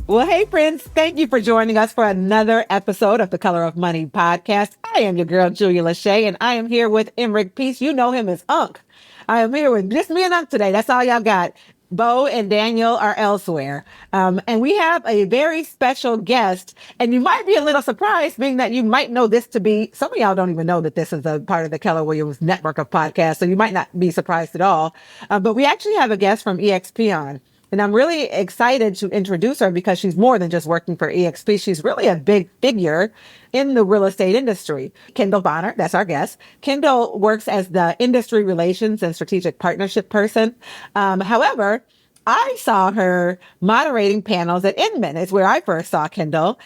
Well, hey, friends, thank you for joining us for another episode of the Color of Money podcast. I am your girl, Julia Lachey, and I am here with Emerick Peace. You know him as Unc. I am here with just me and Unc today. That's all y'all got. Bo and Daniel are elsewhere. And we have a very special guest, and you might be a little surprised, being that you might know this to be, some of y'all don't even know that this is a part of the Keller Williams network of podcasts, so you might not be surprised at all. But we actually have a guest from EXP on. And I'm really excited to introduce her because she's more than just working for EXP. She's really a big figure in the real estate industry. Kendall Bonner, that's our guest. Kendall works as the industry relations and strategic partnership person. However, I saw her moderating panels at Inman. It's where I first saw Kendall,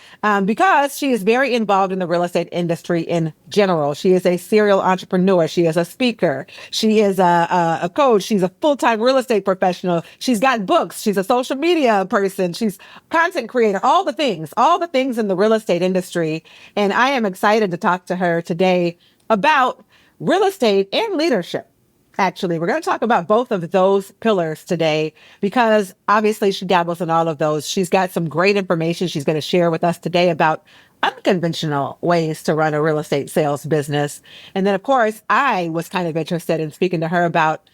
because she is very involved in the real estate industry in general. She is a serial entrepreneur. She is a speaker. She is a coach. She's a full-time real estate professional. She's got books. She's a social media person. She's content creator, all the things in the real estate industry. And I am excited to talk to her today about real estate and leadership. Actually, we're going to talk about both of those pillars today because obviously she dabbles in all of those. She's got some great information she's going to share with us today about unconventional ways to run a real estate sales business. And then, of course, I was kind of interested in speaking to her about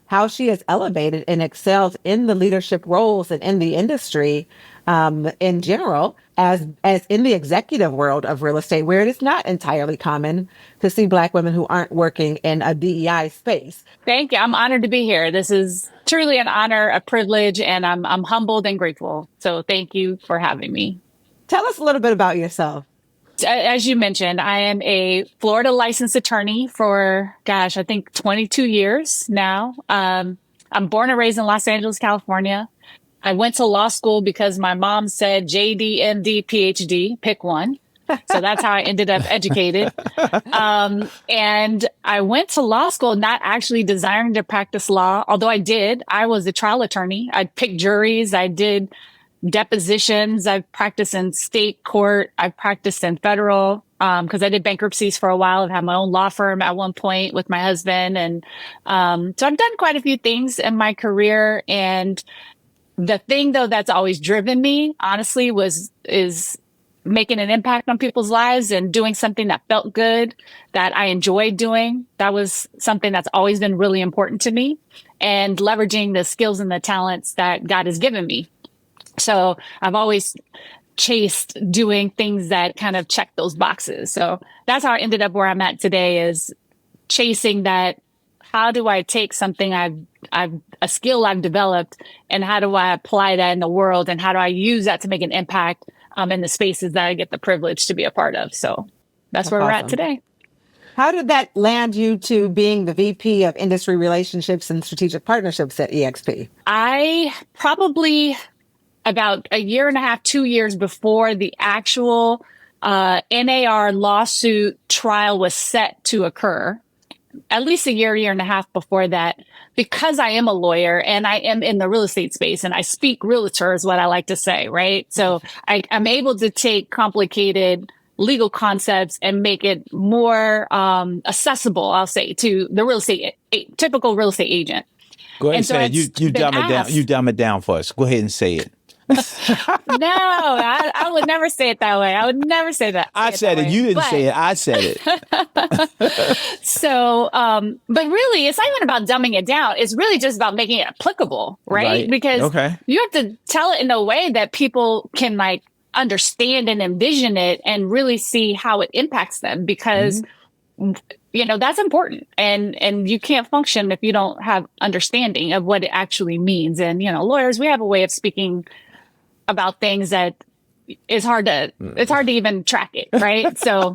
how she has elevated and excelled in the leadership roles and in the industry in general, as in the executive world of real estate, where it is not entirely common to see Black women who aren't working in a DEI space. Thank you. I'm honored to be here. This is truly an honor, a privilege, and I'm humbled and grateful. So thank you for having me. Tell us a little bit about yourself. As you mentioned, I am a Florida licensed attorney for, I think 22 years now. I'm born and raised in Los Angeles, California. I went to law school because my mom said JD, MD, PhD, pick one. So that's how I ended up educated. And I went to law school not actually desiring to practice law, although I did. I was a trial attorney. I picked juries. I did depositions. I've practiced in state court. I've practiced in federal because I did bankruptcies for a while. I've had my own law firm at one point with my husband. And so I've done quite a few things in my career. And the thing, though, that's always driven me, honestly, is making an impact on people's lives and doing something that felt good, that I enjoyed doing. That was something that's always been really important to me, and leveraging the skills and the talents that God has given me. So I've always chased doing things that kind of check those boxes. So that's how I ended up where I'm at today, is chasing that. How do I take something a skill I've developed, and how do I apply that in the world, and how do I use that to make an impact in the spaces that I get the privilege to be a part of? So that's where we're at today. How did that land you to being the VP of Industry Relationships and Strategic Partnerships at EXP? I probably about a year and a half, 2 years before the actual NAR lawsuit trial was set to occur, at least a year and a half before that, because I am a lawyer and I am in the real estate space and I speak realtor is what I like to say, right? So I'm able to take complicated legal concepts and make it more accessible, I'll say, to the real estate, typical real estate agent. Go ahead and say it. You dumb it down. You dumb it down for us. Go ahead and say it. No, I would never say it that way. I would never say that. I said it. You didn't say it. I said it. So, but really, it's not even about dumbing it down. It's really just about making it applicable, right? Because you have to tell it in a way that people can like understand and envision it and really see how it impacts them, because you know, that's important. And you can't function if you don't have understanding of what it actually means. And, you know, lawyers, we have a way of speaking about things that it's hard to even track it. Right. So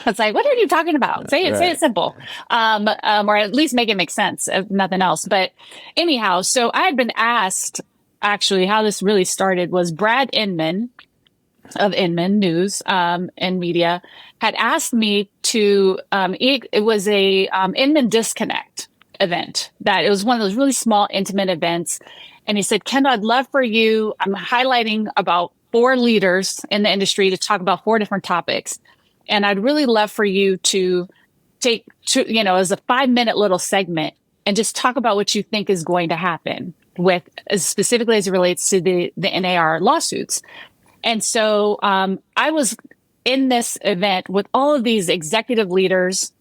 it's like, what are you talking about? Say it simple. Or at least make it make sense, if nothing else. But anyhow, so I had been asked, actually, how this really started was Brad Inman of Inman News and Media had asked me to, it was a Inman Disconnect event, that it was one of those really small, intimate events. And he said, Kendall, I'd love for you, I'm highlighting about 4 leaders in the industry to talk about 4 different topics. And I'd really love for you to take, as a 5-minute little segment and just talk about what you think is going to happen. with specifically as it relates to the NAR lawsuits. And so I was in this event with all of these executive leaders,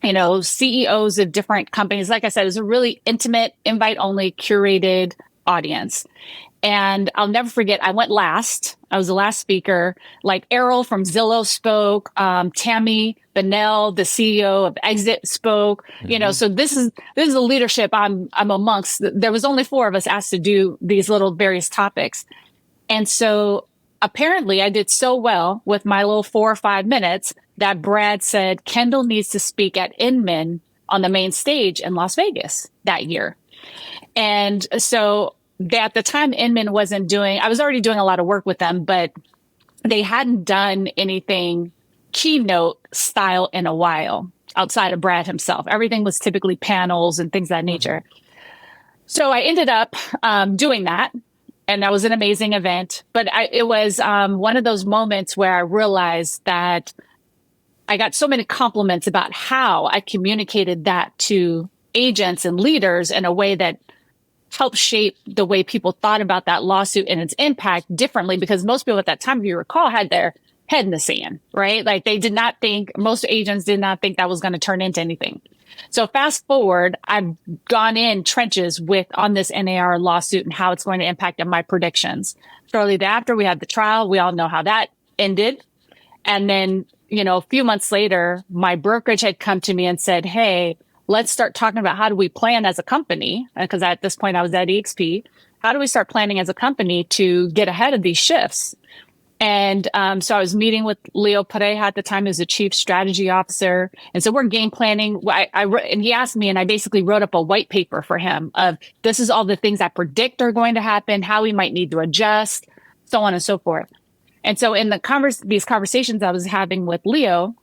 CEOs of different companies. Like I said, it was a really intimate, invite only, curated audience. And I'll never forget, I went last. I was the last speaker. Like Errol from Zillow spoke. Tammy Bennell, the CEO of Exit, spoke. So this is the leadership I'm amongst. There was only 4 of us asked to do these little various topics. And so apparently I did so well with my little 4 or 5 minutes that Brad said Kendall needs to speak at Inman on the main stage in Las Vegas that year. And so at the time, Inman wasn't doing, I was already doing a lot of work with them, but they hadn't done anything keynote style in a while outside of Brad himself. Everything was typically panels and things of that nature. So I ended up doing that. And that was an amazing event. But it was one of those moments where I realized that I got so many compliments about how I communicated that to agents and leaders in a way that helped shape the way people thought about that lawsuit and its impact differently, because most people at that time, if you recall, had their head in the sand, right? Like most agents did not think that was going to turn into anything. So fast forward, I've gone in trenches on this NAR lawsuit and how it's going to impact my predictions. Shortly thereafter, we had the trial. We all know how that ended. And then, a few months later, my brokerage had come to me and said, hey, let's start talking about how do we plan as a company? Because at this point I was at EXP. How do we start planning as a company to get ahead of these shifts? And so I was meeting with Leo Pareja at the time, who's the chief strategy officer. And so we're game planning. And he asked me, and I basically wrote up a white paper for him of this is all the things I predict are going to happen, how we might need to adjust, so on and so forth. And so in these conversations I was having with Leo,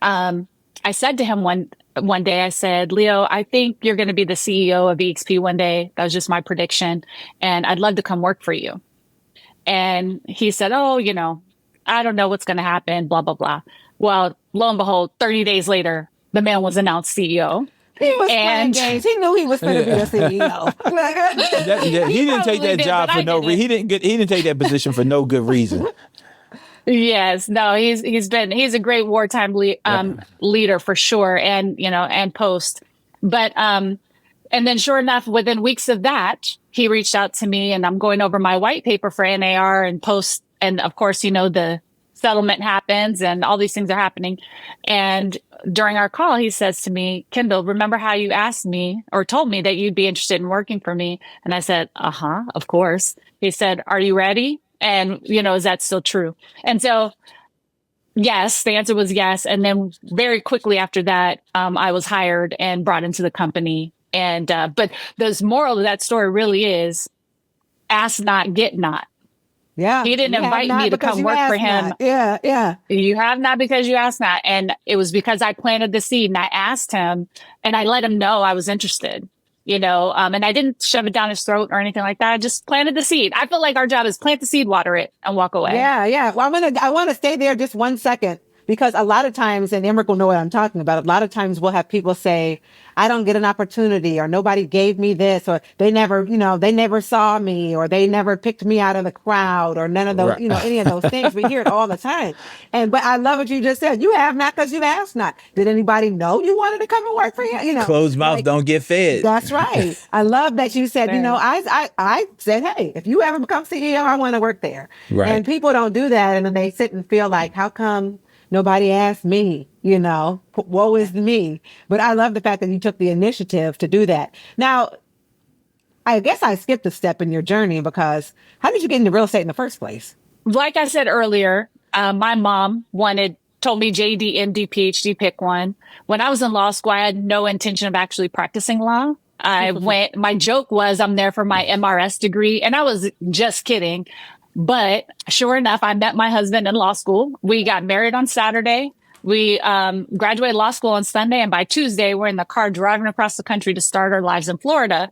I said to him one day, I said, Leo, I think you're going to be the CEO of EXP one day. That was just my prediction. And I'd love to come work for you. And he said, oh, I don't know what's going to happen, blah, blah, blah. Well, lo and behold, 30 days later, the man was announced CEO. He was playing games. He knew he was going to be the CEO. He didn't take that job for no reason. He didn't take that position for no good reason. Yes, no, he's a great wartime leader for sure, and post. But and then sure enough, within weeks of that, he reached out to me, and I'm going over my white paper for NAR and post, and of course, the settlement happens and all these things are happening. And during our call, he says to me, Kendall, remember how you asked me or told me that you'd be interested in working for me? And I said, of course. He said, are you ready? And, is that still true? And so, yes, the answer was yes. And then very quickly after that, I was hired and brought into the company. And, but the moral of that story really is ask not, get not. Yeah. He didn't invite me to come work for him. Not. Yeah. You have not because you asked not. And it was because I planted the seed and I asked him and I let him know I was interested. And I didn't shove it down his throat or anything like that. I just planted the seed. I feel like our job is plant the seed, water it, and walk away. Yeah. Well, I want to stay there just 1 second, because a lot of times, and Emerick will know what I'm talking about, a lot of times we'll have people say, I don't get an opportunity, or nobody gave me this, or they never saw me, or they never picked me out of the crowd, or none of those, any of those things. We hear it all the time. But I love what you just said. You have not because you asked not. Did anybody know you wanted to come and work for you? Closed mouth don't get fed. That's right. I love that you said, I said, hey, if you ever become CEO, I want to work there. Right. And people don't do that. And then they sit and feel like, how come nobody asked me, woe is me. But I love the fact that you took the initiative to do that. Now, I guess I skipped a step in your journey, because how did you get into real estate in the first place? Like I said earlier, my mom told me JD, MD, PhD, pick one. When I was in law school, I had no intention of actually practicing law. My joke was I'm there for my MRS degree, and I was just kidding. But sure enough, I met my husband in law school. We got married on Saturday. We graduated law school on Sunday. And by Tuesday, we're in the car driving across the country to start our lives in Florida.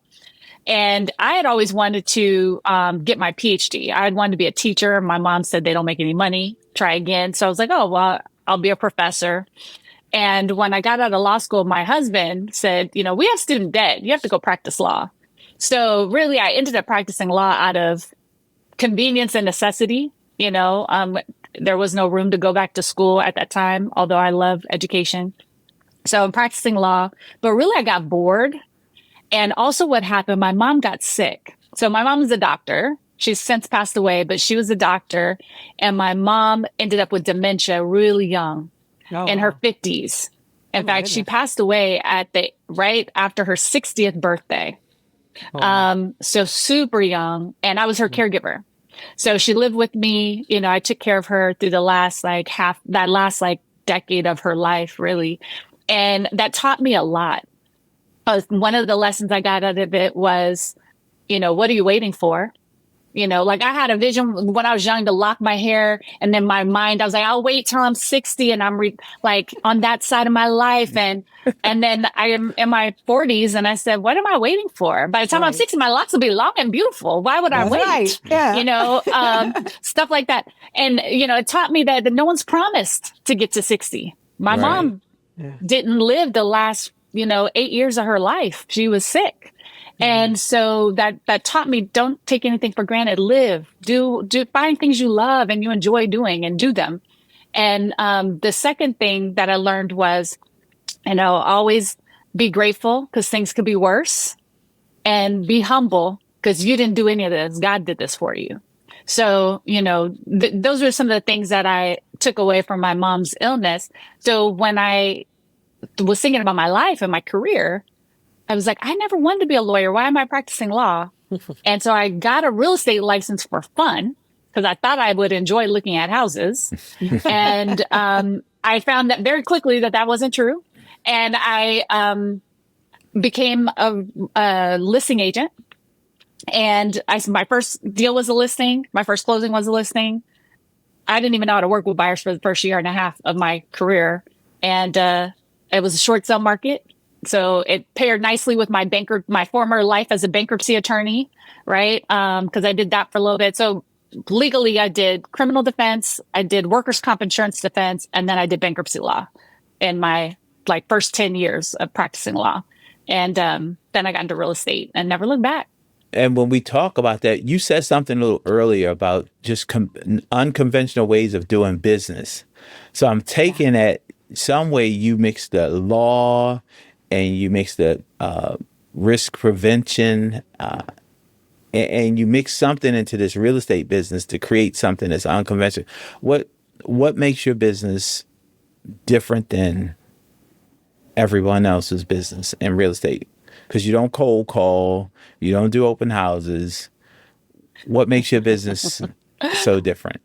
And I had always wanted to get my PhD. I had wanted to be a teacher. My mom said they don't make any money. Try again. So I was like, oh, well, I'll be a professor. And when I got out of law school, my husband said, we have student debt. You have to go practice law. So really, I ended up practicing law out of convenience and necessity. There was no room to go back to school at that time, although I love education. So I'm practicing law, but really I got bored. And also what happened, my mom got sick. So my mom is a doctor. She's since passed away, but she was a doctor. And my mom ended up with dementia really young, in her 50s. In fact, she passed away right after her 60th birthday. So super young. And I was her caregiver. So she lived with me. I took care of her through the last decade of her life, really. And that taught me a lot. One of the lessons I got out of it was, what are you waiting for? I had a vision when I was young to lock my hair, and then my mind, I was like, I'll wait till I'm 60 and I'm on that side of my life. And then I am in my 40s and I said, what am I waiting for? By the time I'm 60, my locks will be long and beautiful. Why would I wait? Right. Yeah. Stuff like that. And, it taught me that no one's promised to get to 60. My mom didn't live the last, 8 years of her life. She was sick. And so that taught me, don't take anything for granted. Live, do find things you love and you enjoy doing and do them. And the second thing that I learned was, always be grateful because things could be worse, and be humble because you didn't do any of this. God did this for you. So, those are some of the things that I took away from my mom's illness. So when I was thinking about my life and my career, I was like, I never wanted to be a lawyer. Why am I practicing law? And so I got a real estate license for fun because I thought I would enjoy looking at houses. And I found that very quickly that wasn't true. And I became a listing agent. And my first deal was a listing. My first closing was a listing. I didn't even know how to work with buyers for the first year and a half of my career. And it was a short sale market. So it paired nicely with my former life as a bankruptcy attorney, right? Because I did that for a little bit. So legally, I did criminal defense, I did workers' comp insurance defense, and then I did bankruptcy law in my first 10 years of practicing law. And then I got into real estate and never looked back. And when we talk about that, you said something a little earlier about just unconventional ways of doing business. So I'm taking that some way you mix the law and you mix the risk prevention and you mix something into this real estate business to create something that's unconventional. What makes your business different than everyone else's business in real estate? Because you don't cold call, you don't do open houses. What makes your business so different?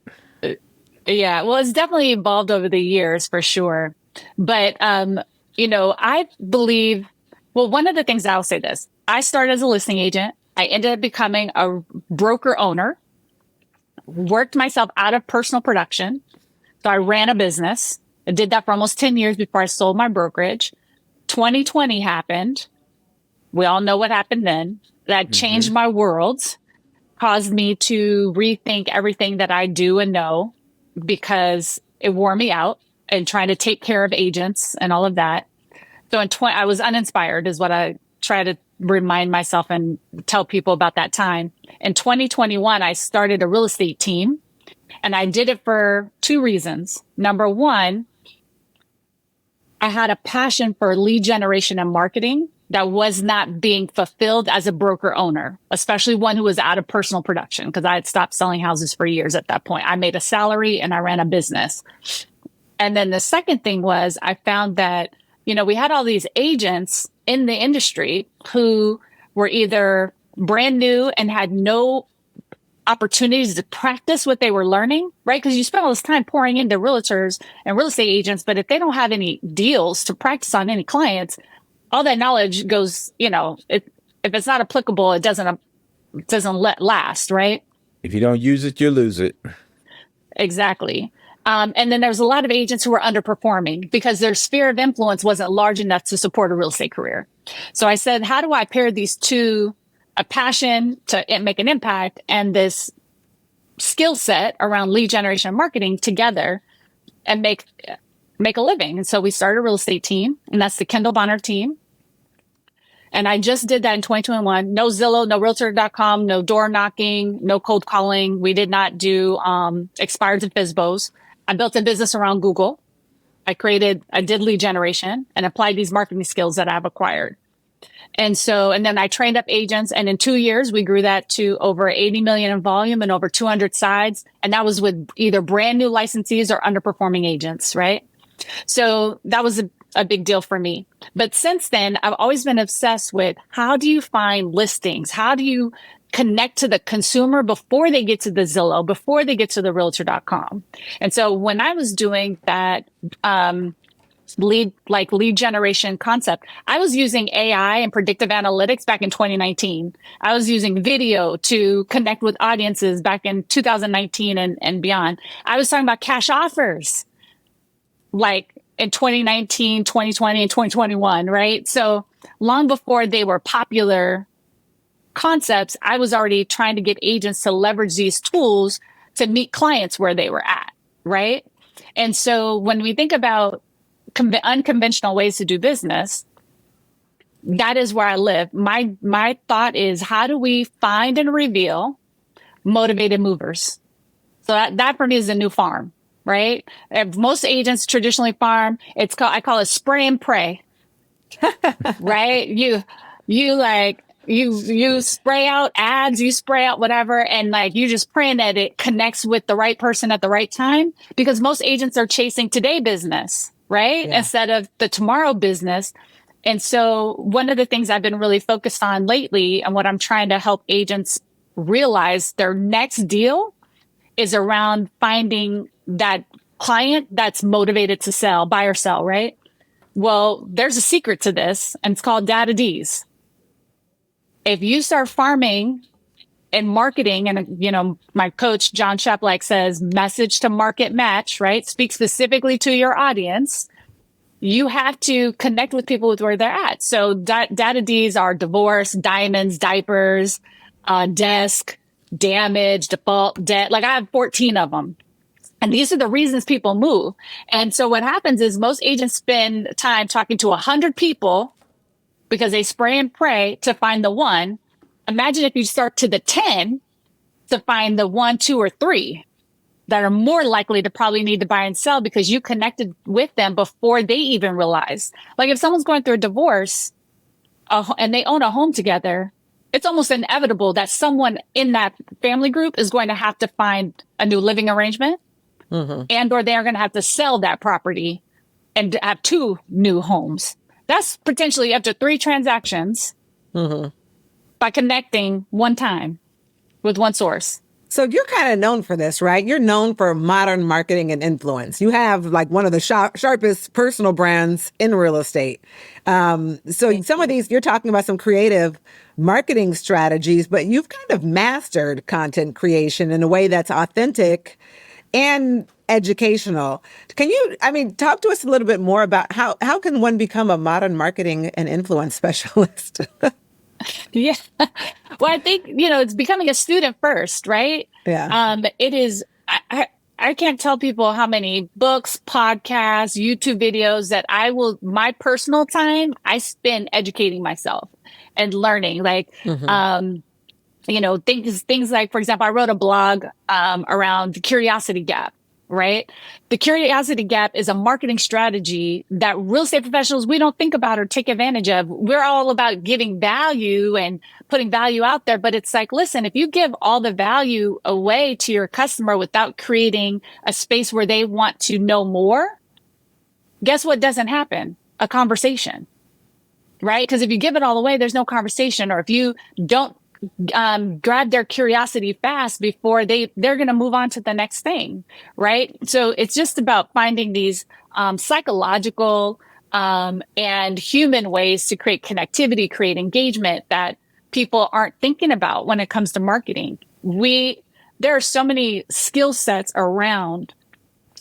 Yeah, well, it's definitely evolved over the years for sure. But, I believe, one of the things I'll say this, I started as a listing agent. I ended up becoming a broker owner, worked myself out of personal production. So I ran a business. I did that for almost 10 years before I sold my brokerage. 2020 happened. We all know what happened then. That changed my world, caused me to rethink everything that I do and know because it wore me out and trying to take care of agents and all of that. So I was uninspired is what I try to remind myself and tell people about that time. In 2021, I started a real estate team and I did it for two reasons. Number one, I had a passion for lead generation and marketing that was not being fulfilled as a broker owner, especially one who was out of personal production because I had stopped selling houses for years at that point. I made a salary and I ran a business. And then the second thing was I found that, we had all these agents in the industry who were either brand new and had no opportunities to practice what they were learning, right? Because you spend all this time pouring into realtors and real estate agents, but if they don't have any deals to practice on any clients, all that knowledge goes, if it's not applicable, it doesn't last, right? If you don't use it, you lose it. Exactly. And then there's a lot of agents who were underperforming because their sphere of influence wasn't large enough to support a real estate career. So I said, how do I pair these two, a passion to make an impact and this skill set around lead generation and marketing together and make a living? And so we started a real estate team, and that's the Kendall Bonner team. And I just did that in 2021. No Zillow, no Realtor.com, no door knocking, no cold calling. We did not do expireds and FSBOs. I built a business around Google. I did lead generation and applied these marketing skills that I've acquired. And then I trained up agents, and in 2 years, we grew that to over 80 million in volume and over 200 sides. And that was with either brand new licensees or underperforming agents, right? So that was a big deal for me. But since then, I've always been obsessed with how do you find listings? How do you connect to the consumer before they get to the Zillow, before they get to the Realtor.com? And so when I was doing that, lead generation concept, I was using AI and predictive analytics back in 2019. I was using video to connect with audiences back in 2019 and beyond. I was talking about cash offers like in 2019, 2020, and 2021, right? So long before they were popular concepts, I was already trying to get agents to leverage these tools to meet clients where they were at, right? And so when we think about unconventional ways to do business, that is where I live. My thought is, how do we find and reveal motivated movers? So that for me is a new farm, right? Most agents traditionally farm. I call it spray and pray, right? You spray out ads, you spray out whatever, and you just praying that it connects with the right person at the right time, because most agents are chasing today business, right? Yeah. Instead of the tomorrow business. And so one of the things I've been really focused on lately, and what I'm trying to help agents realize their next deal is around finding that client that's motivated to sell, buy or sell, right? Well, there's a secret to this, and it's called data Ds. If you start farming and marketing, and my coach, John Shaplak, says message to market match, right? Speak specifically to your audience. You have to connect with people with where they're at. So data Ds are divorce, diamonds, diapers, desk, damage, default, debt. I have 14 of them. And these are the reasons people move. And so what happens is most agents spend time talking to 100 people because they spray and pray to find the one. Imagine if you start to the 10 to find the 1, 2, or 3 that are more likely to probably need to buy and sell because you connected with them before they even realize. If someone's going through a divorce and they own a home together, it's almost inevitable that someone in that family group is going to have to find a new living arrangement, and or they're going to have to sell that property and have 2 new homes. That's potentially up to 3 transactions by connecting one time with one source. So you're kind of known for this, right? You're known for modern marketing and influence. You have one of the sharpest personal brands in real estate. So some of these, you're talking about some creative marketing strategies, but you've kind of mastered content creation in a way that's authentic and educational. Can you, talk to us a little bit more about how can one become a modern marketing and influence specialist? Yeah. Well, I think, it's becoming a student first, right? Yeah. It is, I can't tell people how many books, podcasts, YouTube videos that my personal time, I spend educating myself and learning, things like, for example, I wrote a blog around the curiosity gap, right? The curiosity gap is a marketing strategy that real estate professionals, we don't think about or take advantage of. We're all about giving value and putting value out there. But it's listen, if you give all the value away to your customer without creating a space where they want to know more, guess what doesn't happen? A conversation, right? Because if you give it all away, there's no conversation. Or if you don't grab their curiosity fast before they're going to move on to the next thing, right? So it's just about finding these psychological and human ways to create connectivity, create engagement that people aren't thinking about when it comes to marketing. There are so many skill sets around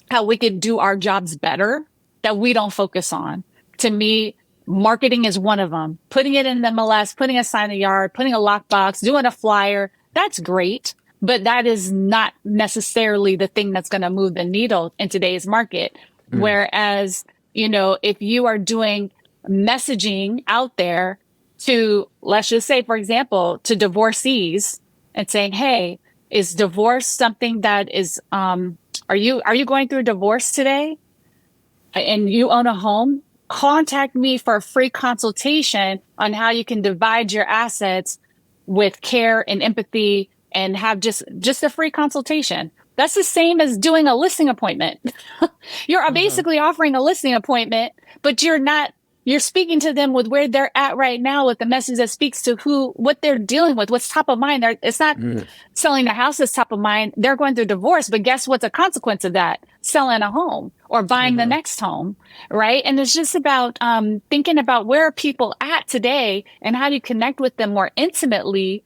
how we could do our jobs better that we don't focus on. To me, marketing is one of them. Putting it in the MLS, putting a sign in the yard, putting a lockbox, doing a flyer, that's great. But that is not necessarily the thing that's going to move the needle in today's market. Whereas, if you are doing messaging out there to, let's just say, for example, to divorcees and saying, hey, is divorce something that is, are you going through a divorce today and you own a home? Contact me for a free consultation on how you can divide your assets with care and empathy and have just a free consultation. That's the same as doing a listing appointment. You're basically offering a listing appointment, but you're speaking to them with where they're at right now with the message that speaks to what they're dealing with, what's top of mind. It's not selling a house that's top of mind. They're going through divorce, but guess what's a consequence of that? Selling a home or buying the next home, right? And it's just about thinking about where are people at today and how do you connect with them more intimately,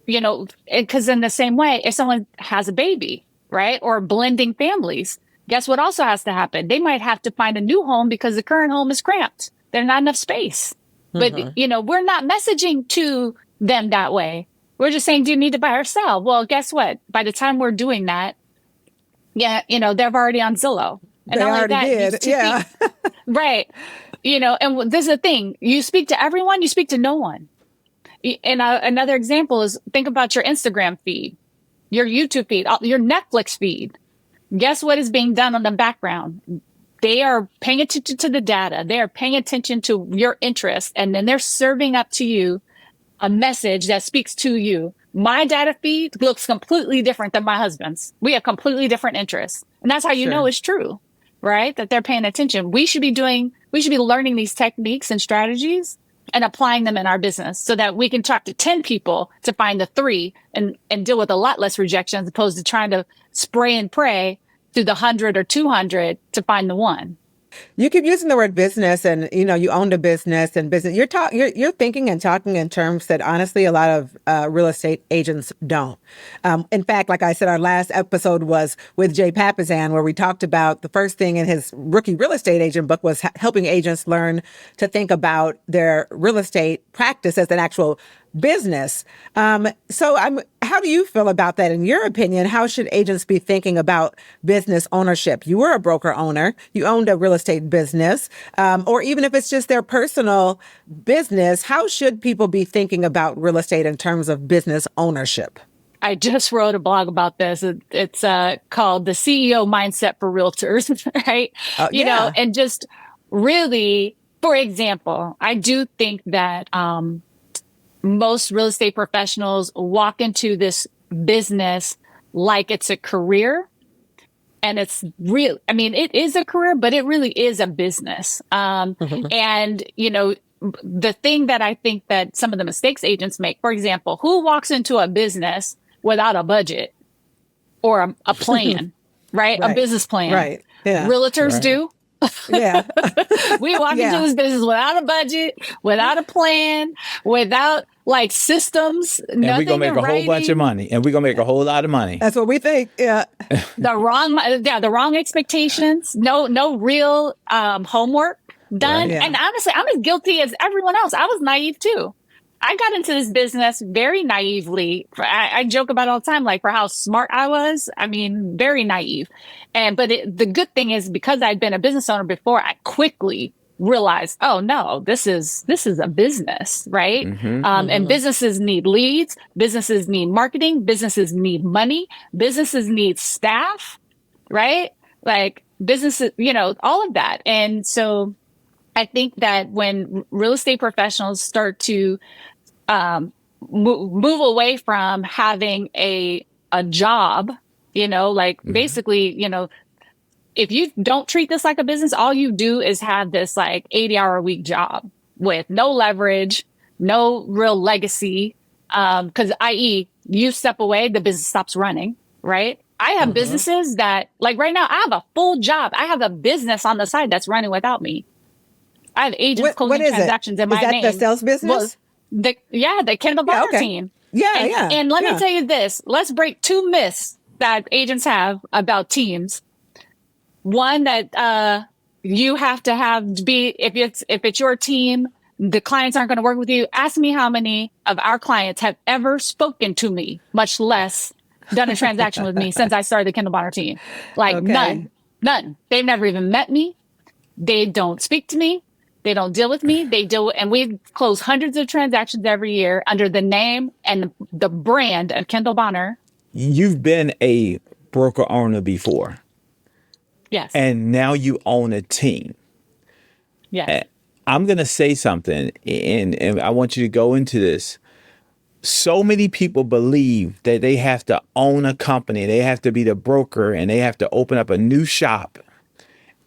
because in the same way, if someone has a baby, right, or blending families, guess what also has to happen? They might have to find a new home because the current home is cramped. There's not enough space. But, we're not messaging to them that way. We're just saying, do you need to buy or sell? Well, guess what? By the time we're doing that, they're already on Zillow. And they already did. Yeah. Right. And this is the thing. You speak to everyone, you speak to no one. And another example is think about your Instagram feed, your YouTube feed, your Netflix feed. Guess what is being done on the background? They are paying attention to the data. They are paying attention to your interests. And then they're serving up to you a message that speaks to you. My data feed looks completely different than my husband's. We have completely different interests. And that's how you know it's true, right? That they're paying attention. We should be learning these techniques and strategies and applying them in our business so that we can talk to 10 people to find the 3 and deal with a lot less rejection as opposed to trying to spray and pray through the 100 or 200 to find the one. You keep using the word business and, you owned a business and business. You're thinking and talking in terms that honestly, a lot of real estate agents don't. In fact, like I said, our last episode was with Jay Papazan, where we talked about the first thing in his rookie real estate agent book was helping agents learn to think about their real estate practice as an actual business. How do you feel about that? In your opinion, how should agents be thinking about business ownership? You were a broker owner, you owned a real estate business, or even if it's just their personal business, how should people be thinking about real estate in terms of business ownership? I just wrote a blog about this. It's called The CEO Mindset for Realtors, right? And just really, for example, I do think that most real estate professionals walk into this business like it's a career. And it's real. I mean, it is a career, but it really is a business. And, the thing that I think that some of the mistakes agents make, for example, who walks into a business without a budget or a plan, right? A business plan. Right. Yeah. Realtors do. Yeah. We walk into this business without a budget, without a plan, without systems. And we're going to make a whole bunch of money. And we're going to make a whole lot of money. That's what we think. Yeah. The wrong expectations. No real homework done. Right. Yeah. And honestly, I'm as guilty as everyone else. I was naive too. I got into this business very naively. I joke about it all the time, for how smart I was. I mean, very naive. But the good thing is because I'd been a business owner before, I quickly realized, oh no, this is a business, right? And businesses need leads, businesses need marketing, businesses need money, businesses need staff, right? Businesses, all of that. And so I think that when real estate professionals start to move away from having a job, basically, if you don't treat this like a business, all you do is have this 80-hour-a-week job with no leverage, no real legacy. Because i.e. you step away, the business stops running, right? I have businesses that right now I have a full job. I have a business on the side that's running without me. I have agents closing transactions in my name. Is that the sales business? The Kendall Bonner team. Yeah, And let me tell you this. Let's break 2 myths that agents have about teams. One, that you have to be if it's your team, the clients aren't going to work with you. Ask me how many of our clients have ever spoken to me, much less done a transaction with me since I started the Kendall Bonner team. None. They've never even met me. They don't speak to me. They don't deal with me. And we close hundreds of transactions every year under the name and the brand of Kendall Bonner. You've been a broker owner before, Yes. and now you own a team. Yes. I'm going to say something, and I want you to go into this. So many people believe that they have to own a company, they have to be the broker, and they have to open up a new shop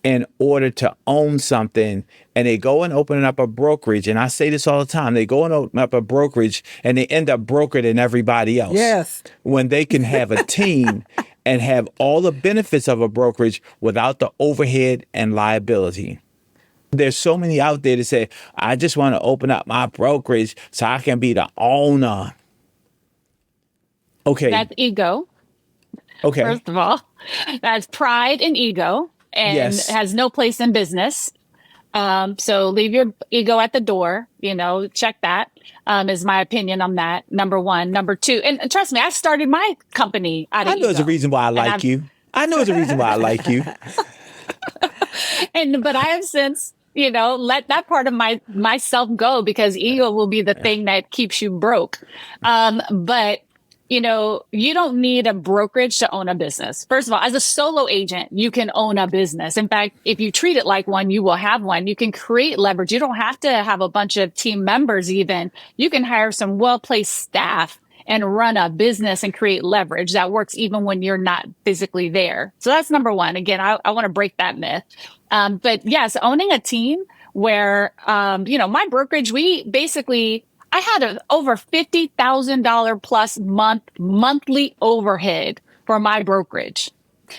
in order to own something. And they go and open up a brokerage. And I say this all the time. They go and open up a brokerage and they end up brokered than everybody else. Yes. When they can have a team and have all the benefits of a brokerage without the overhead and liability. There's so many out there that say, I just want to open up my brokerage so I can be the owner. Okay. That's ego. Okay. First of all, that's pride and ego, and Yes. has no place in business. So leave your ego at the door, check that, is my opinion on that. Number one. Number two, and trust me, I started my company out of I know there's a ego. reason why I like you. I know there's a reason why I like you. But I have since, let that part of myself go, because ego will be the thing that keeps you broke. But you don't need a brokerage to own a business. First of all, as a solo agent, you can own a business. In fact, if you treat it like one, you will have one. You can create leverage. You don't have to have a bunch of team members even. You can hire some well-placed staff and run a business and create leverage that works even when you're not physically there. So that's number one. Again, I want to break that myth. But yes, owning a team where, my brokerage, I had over $50,000 plus monthly overhead for my brokerage.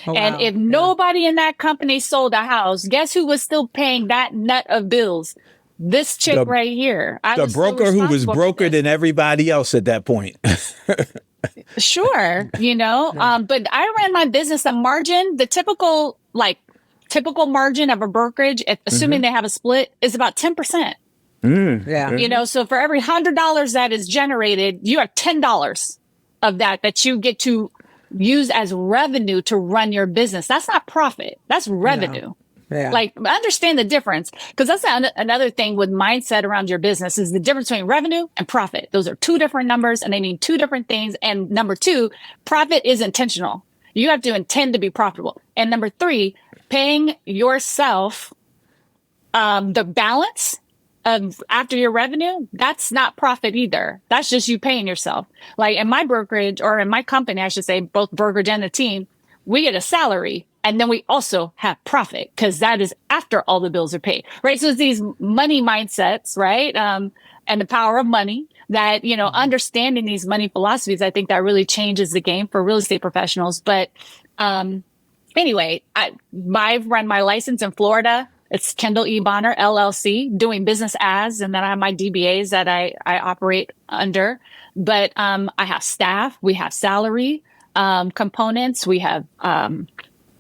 Oh, and wow. if nobody in that company sold a house, guess who was still paying that nut of bills? This chick right here. The broker who was broker than everybody else at that point. Sure. But I ran my business, the margin, the typical margin of a brokerage, assuming they have a split, is about 10%. Yeah. So for every $100 that is generated, you have $10 of that you get to use as revenue to run your business. That's not profit. That's revenue. Yeah. Understand the difference, because that's another thing with mindset around your business is the difference between revenue and profit. Those are two different numbers and they mean two different things. And number two, profit is intentional. You have to intend to be profitable. And number three, paying yourself the balance of after your revenue, that's not profit either. That's just you paying yourself. Like in my brokerage, or in my company, I should say, both brokerage and the team, we get a salary. And then we also have profit, because that is after all the bills are paid, right? So it's these money mindsets, right? And the power of money that, understanding these money philosophies, I think that really changes the game for real estate professionals. But anyway, I've run my license in Florida. It's Kendall E. Bonner, LLC, doing business as, and then I have my DBAs that I operate under. But I have staff, we have salary components, we have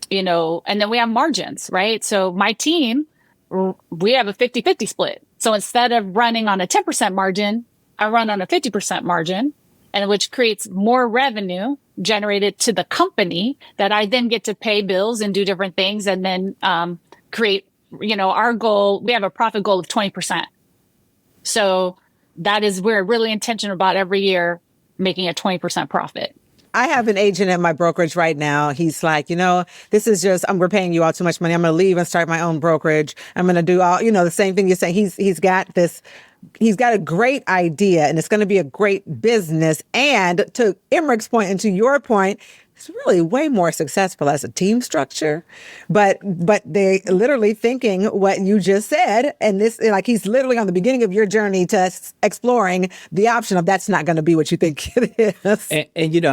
and then we have margins, right? So my team, we have a 50-50 split. So instead of running on a 10% margin, I run on a 50% margin, and which creates more revenue generated to the company that I then get to pay bills and do different things, and then create, our goal. We have a profit goal of 20%. So we're really intentional about every year making a 20% profit. I have an agent at my brokerage right now. He's like, this is just, we're paying you all too much money. I'm going to leave and start my own brokerage. I'm going to do all, the same thing you're saying. He's got a great idea, and it's going to be a great business. And to Emerick's point and to your point, it's really way more successful as a team structure, but they literally thinking what you just said. And this, he's literally on the beginning of your journey to exploring the option of that's not going to be what you think it is. And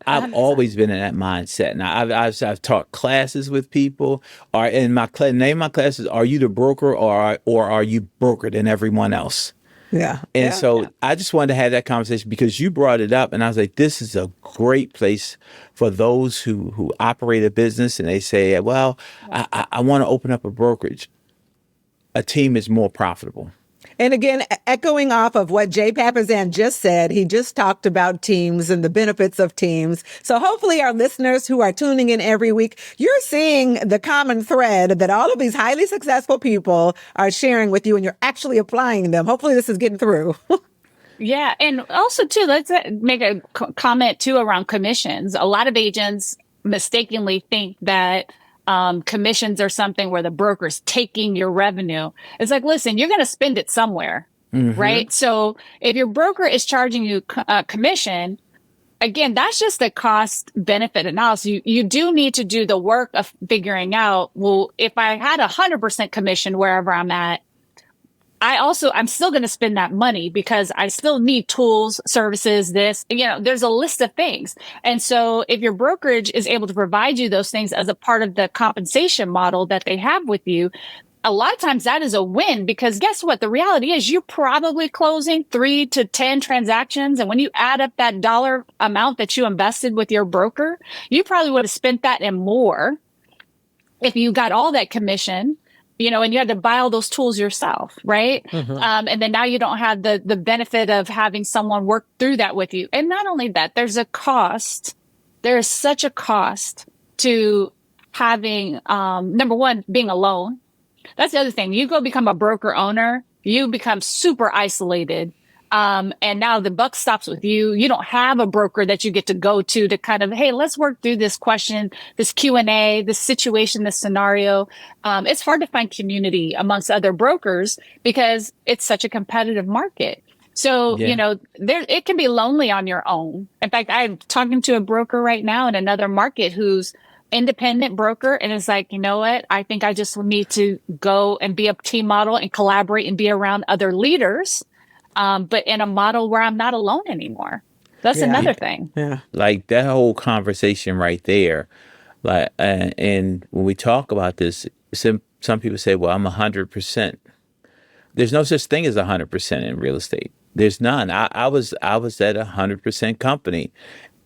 I've always been in that mindset. Now I've taught classes with people, or in my name my classes, are you the broker or are you brokered than everyone else? Yeah. And so I just wanted to have that conversation because you brought it up, and I was like, this is a great place for those who operate a business and they say, well, I want to open up a brokerage. A team is more profitable. And again, echoing off of what Jay Papazan just said, he just talked about teams and the benefits of teams. So hopefully our listeners who are tuning in every week, you're seeing the common thread that all of these highly successful people are sharing with you and you're actually applying them. Hopefully this is getting through. Yeah. And also, too, let's make a comment, too, around commissions. A lot of agents mistakenly think that commissions are something where the broker's taking your revenue. It's like, listen, you're going to spend it somewhere, right? So if your broker is charging you commission, again, that's just a cost benefit analysis. You do need to do the work of figuring out, well, if I had 100% commission wherever I'm at, I'm still going to spend that money because I still need tools, services, there's a list of things. And so if your brokerage is able to provide you those things as a part of the compensation model that they have with you, a lot of times that is a win because guess what? The reality is you're probably closing 3 to 10 transactions. And when you add up that dollar amount that you invested with your broker, you probably would have spent that and more if you got all that commission. And you had to buy all those tools yourself, right? And then now you don't have the benefit of having someone work through that with you. And not only that, there's a cost. There is such a cost to having, number one, being alone. That's the other thing. You go become a broker owner, you become super isolated. And now the buck stops with you. You don't have a broker that you get to go to kind of, hey, let's work through this question, this Q&A, this situation, this scenario. It's hard to find community amongst other brokers because it's such a competitive market. So, it can be lonely on your own. In fact, I'm talking to a broker right now in another market who's independent broker and is like, you know what? I think I just need to go and be a team model and collaborate and be around other leaders. But in a model where I'm not alone anymore. That's another thing. Yeah. Like that whole conversation right there. Like, and when we talk about this, some people say, well, I'm 100%. There's no such thing as 100% in real estate. There's none. I was at 100% company.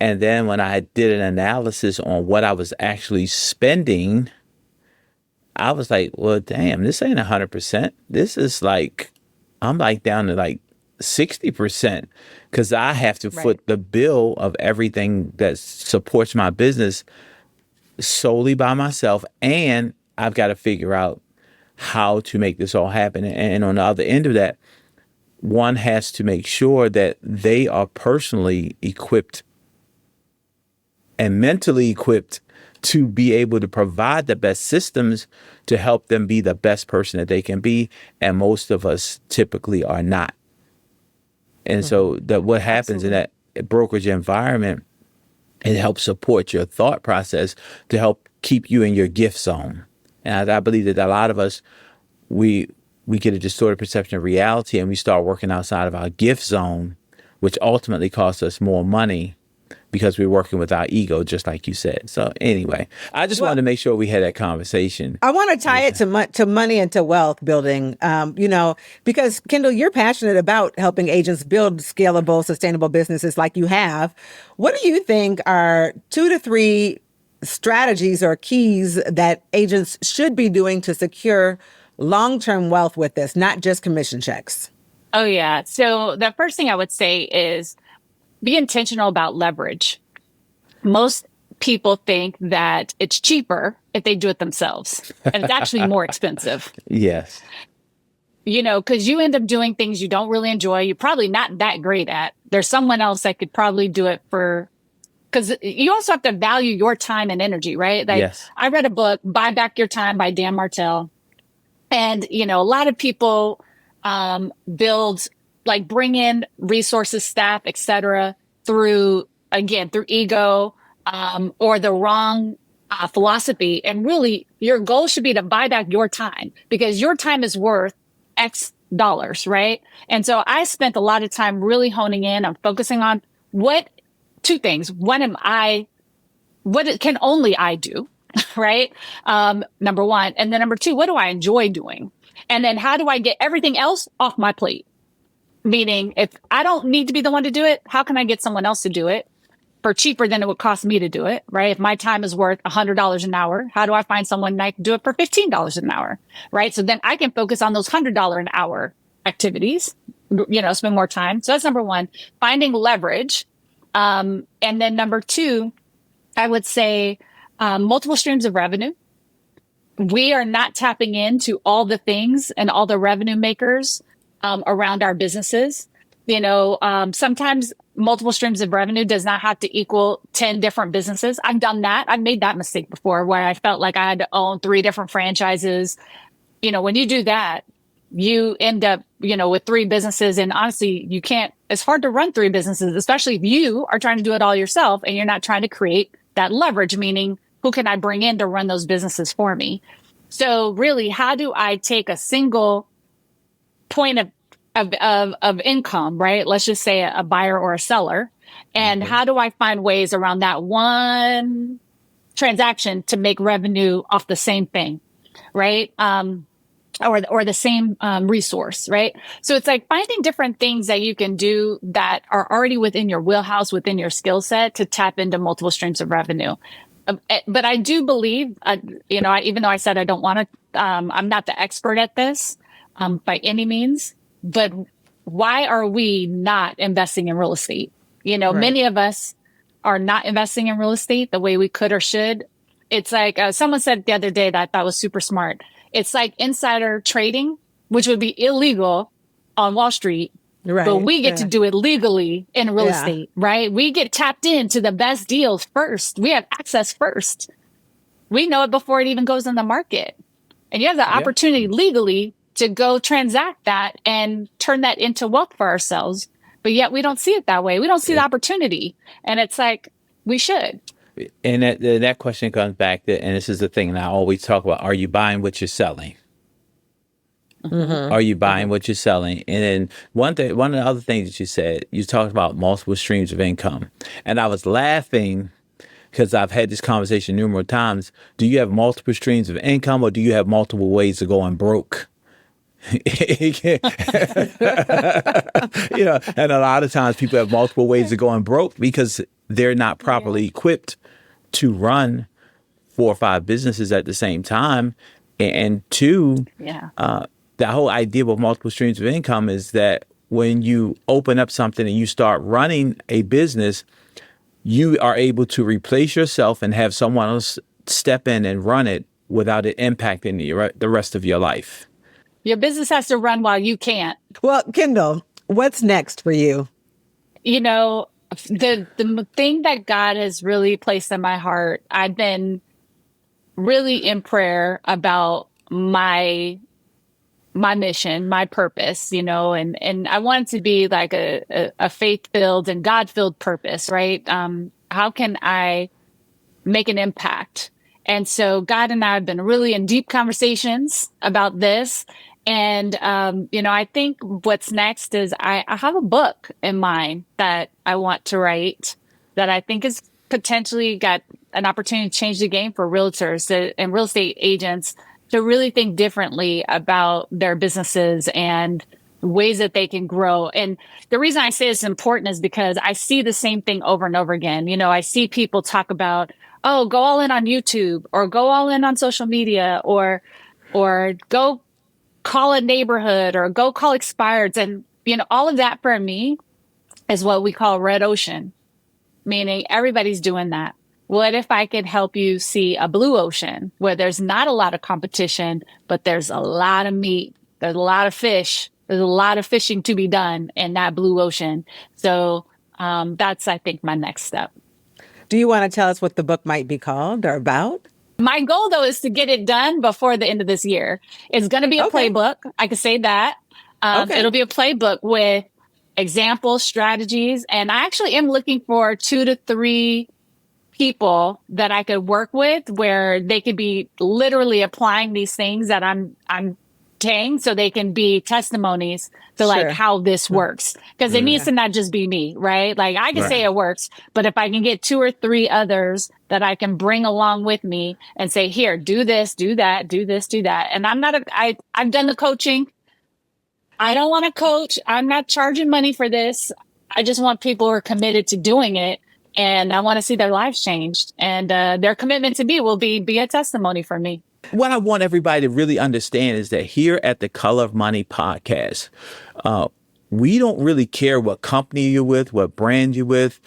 And then when I did an analysis on what I was actually spending, I was like, well, damn, this ain't 100%. This is like, I'm like down to like 60% because I have to foot the bill of everything that supports my business solely by myself. And I've got to figure out how to make this all happen. And on the other end of that, one has to make sure that they are personally equipped and mentally equipped to be able to provide the best systems to help them be the best person that they can be. And most of us typically are not. And so that what happens in that brokerage environment, it helps support your thought process to help keep you in your gift zone. And I believe that a lot of us, we get a distorted perception of reality and we start working outside of our gift zone, which ultimately costs us more money because we're working with our ego, just like you said. So anyway, I just wanted to make sure we had that conversation. I want to tie it to money and to wealth building, because Kendall, you're passionate about helping agents build scalable, sustainable businesses like you have. What do you think are 2 to 3 strategies or keys that agents should be doing to secure long-term wealth with this, not just commission checks? Oh, yeah. So the first thing I would say is be intentional about leverage. Most people think that it's cheaper if they do it themselves, and it's actually more expensive. Yes. Because you end up doing things you don't really enjoy. You're probably not that great at. There's someone else that could probably do it because you also have to value your time and energy, right? Like, yes. I read a book, Buy Back Your Time by Dan Martell. And, a lot of people bring in resources, staff, et cetera, through ego or the wrong philosophy. And really, your goal should be to buy back your time because your time is worth X dollars, right? And so I spent a lot of time really honing in on focusing on 2 things. What can only I do, right? Number one. And then number 2, what do I enjoy doing? And then how do I get everything else off my plate? Meaning, if I don't need to be the one to do it, how can I get someone else to do it for cheaper than it would cost me to do it, right? If my time is worth $100 an hour, how do I find someone that can do it for $15 an hour, right? So then I can focus on those $100 an hour activities, spend more time. So that's number one, finding leverage. And then number two, I would say multiple streams of revenue. We are not tapping into all the things and all the revenue makers around our businesses. Sometimes multiple streams of revenue does not have to equal 10 different businesses. I've done that. I've made that mistake before where I felt like I had to own 3 different franchises. When you do that, you end up, with 3 businesses. And honestly, it's hard to run 3 businesses, especially if you are trying to do it all yourself and you're not trying to create that leverage, meaning who can I bring in to run those businesses for me? So really, how do I take a single point of income, right? Let's just say a buyer or a seller. And how do I find ways around that one transaction to make revenue off the same thing, right? Or the same resource, right? So it's like finding different things that you can do that are already within your wheelhouse, within your skill set to tap into multiple streams of revenue. But I do believe, even though I said I don't want to, I'm not the expert at this by any means, but why are we not investing in real estate? Right. Many of us are not investing in real estate the way we could or should. It's like someone said the other day that I thought was super smart. It's like insider trading, which would be illegal on Wall Street. Right. But we get to do it legally in real estate, right? We get tapped into the best deals first. We have access first. We know it before it even goes in the market. And you have the opportunity legally to go transact that and turn that into wealth for ourselves. But yet we don't see it that way. We don't see the opportunity. And it's like, we should. And that question comes back to, and this is the thing that I always talk about, are you buying what you're selling? Mm-hmm. Are you buying what you're selling? And then one of the other things that you said, you talked about multiple streams of income. And I was laughing because I've had this conversation numerous times. Do you have multiple streams of income or do you have multiple ways of going broke? And a lot of times people have multiple ways of going broke because they're not properly equipped to run 4 or 5 businesses at the same time. And 2, the whole idea of multiple streams of income is that when you open up something and you start running a business, you are able to replace yourself and have someone else step in and run it without it impacting the rest of your life. Your business has to run while you can't. Well, Kendall, what's next for you? The thing that God has really placed in my heart, I've been really in prayer about my mission, my purpose, and I want it to be like a faith-filled and God-filled purpose, right? How can I make an impact? And so God and I have been really in deep conversations about this. And, I think what's next is I have a book in mind that I want to write that I think is potentially got an opportunity to change the game for realtors and real estate agents to really think differently about their businesses and ways that they can grow. And the reason I say it's important is because I see the same thing over and over again. I see people talk about, oh, go all in on YouTube or go all in on social media or go call a neighborhood or go call expireds. And, all of that for me is what we call red ocean, meaning everybody's doing that. What if I could help you see a blue ocean where there's not a lot of competition, but there's a lot of meat, there's a lot of fish, there's a lot of fishing to be done in that blue ocean. So that's, I think, my next step. Do you want to tell us what the book might be called or about? My goal, though, is to get it done before the end of this year. It's going to be a playbook. I can say that. It'll be a playbook with examples, strategies. And I actually am looking for 2 to 3 people that I could work with where they could be literally applying these things that I'm saying so they can be testimonies to like how this works. Because it needs to not just be me, right? Like I can say it works, but if I can get 2 or 3 others that I can bring along with me and say, here, do this, do that, do this, do that. And I've done the coaching. I don't want to coach. I'm not charging money for this. I just want people who are committed to doing it. And I want to see their lives changed. And their commitment to me will be a testimony for me. What I want everybody to really understand is that here at the Color of Money podcast, we don't really care what company you're with, what brand you're with.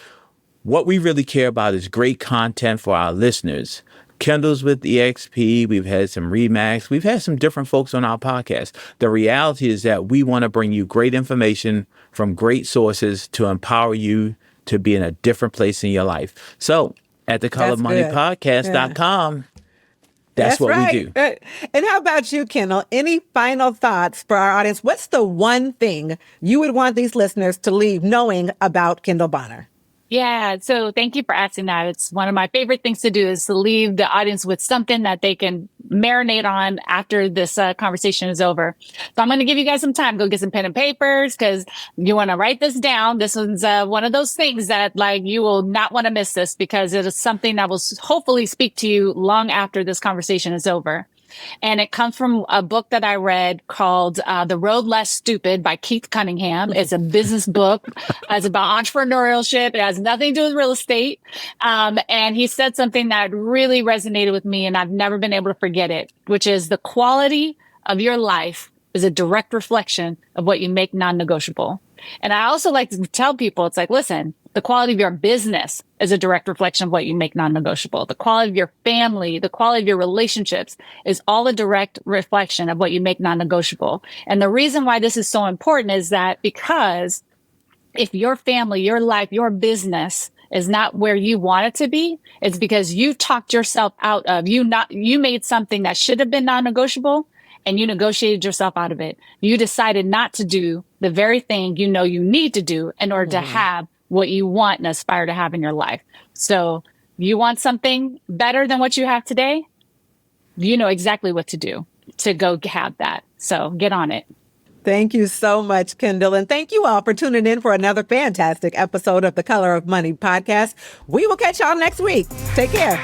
What we really care about is great content for our listeners. Kendall's with EXP. We've had some Remax. We've had some different folks on our podcast. The reality is that we want to bring you great information from great sources to empower you to be in a different place in your life. So at the colormoneypodcast.com, that's what right. we do. And how about you, Kendall? Any final thoughts for our audience? What's the one thing you would want these listeners to leave knowing about Kendall Bonner? Yeah. So thank you for asking that. It's one of my favorite things to do is to leave the audience with something that they can marinate on after this conversation is over. So I'm going to give you guys some time. Go get some pen and papers because you want to write this down. This one's one of those things that like you will not want to miss this because it is something that will hopefully speak to you long after this conversation is over. And it comes from a book that I read called The Road Less Stupid by Keith Cunningham. It's a business book. It's about entrepreneurship. It has nothing to do with real estate. And he said something that really resonated with me, and I've never been able to forget it, which is the quality of your life is a direct reflection of what you make non-negotiable. And I also like to tell people, it's like, listen, the quality of your business is a direct reflection of what you make non-negotiable. The quality of your family, the quality of your relationships is all a direct reflection of what you make non-negotiable. And the reason why this is so important is that because if your family, your life, your business is not where you want it to be, it's because you talked yourself out of, you made something that should have been non-negotiable and you negotiated yourself out of it. You decided not to do the very thing you know you need to do in order to have what you want and aspire to have in your life. So you want something better than what you have today? You know exactly what to do to go have that. So get on it. Thank you so much, Kendall. And thank you all for tuning in for another fantastic episode of the Color of Money podcast. We will catch y'all next week. Take care.